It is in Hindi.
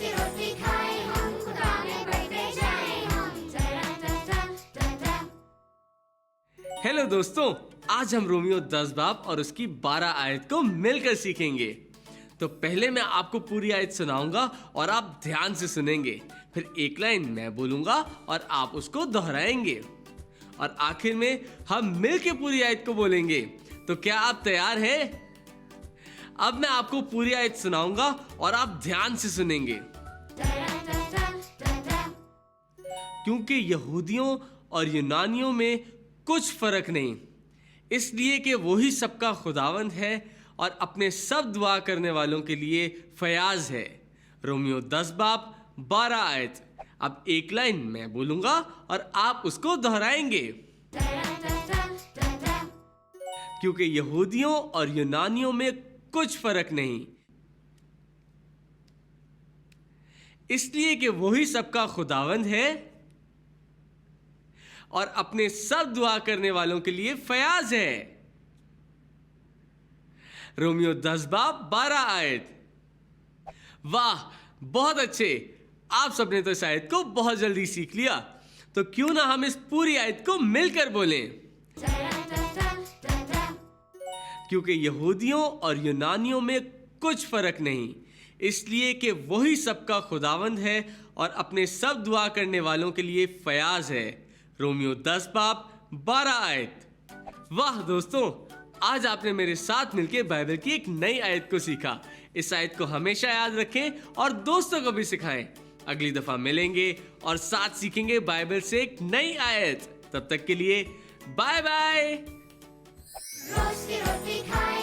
की रोटी खाए हम, खुदा में बढ़ते जाए हम। हेलो दोस्तों, आज हम रोमियो 10 बाब और उसकी 12 आयत को मिलकर सीखेंगे। तो पहले मैं आपको पूरी आयत सुनाऊंगा और आप ध्यान से सुनेंगे। फिर एक लाइन मैं बोलूंगा और आप उसको दोहराएंगे और आखिर में हम मिलकर पूरी आयत को बोलेंगे। तो क्या आप तैयार हैं? अब मैं आपको पूरी आयत सुनाऊंगा और आप ध्यान से सुनेंगे। क्योंकि यहूदियों और यूनानियों में कुछ फर्क नहीं, इसलिए कि वही सबका खुदावंद है और अपने सब दुआ करने वालों के लिए फयाज है। रोमियो 10 बाब 12 आयत। अब एक लाइन मैं बोलूंगा और आप उसको दोहराएंगे। क्योंकि यहूदियों और यूनानियों में कुछ फर्क नहीं, इसलिए कि वही सबका खुदावंद है और अपने सब दुआ करने वालों के लिए फयाज है। रोमियो 10 बाब 12 आयत। वाह, बहुत अच्छे। आप सबने तो इस आयत को बहुत जल्दी सीख लिया। तो क्यों ना हम इस पूरी आयत को मिलकर बोलें। क्योंकि यहूदियों और यूनानियों में कुछ फर्क नहीं, इसलिए कि वही सबका खुदावंद है और अपने सब दुआ करने वालों के लिए फयाज है। रोमियो 10 बाब 12 आयत। वाह दोस्तों, आज आपने मेरे साथ मिलकर बाइबल की एक नई आयत को सीखा। इस आयत को हमेशा याद रखें और दोस्तों को भी सिखाएं। अगली दफा मिलेंगे और साथ सीखेंगे बाइबल से एक नई आयत। तब तक के लिए बाय बाय। रोज की रोटी खाए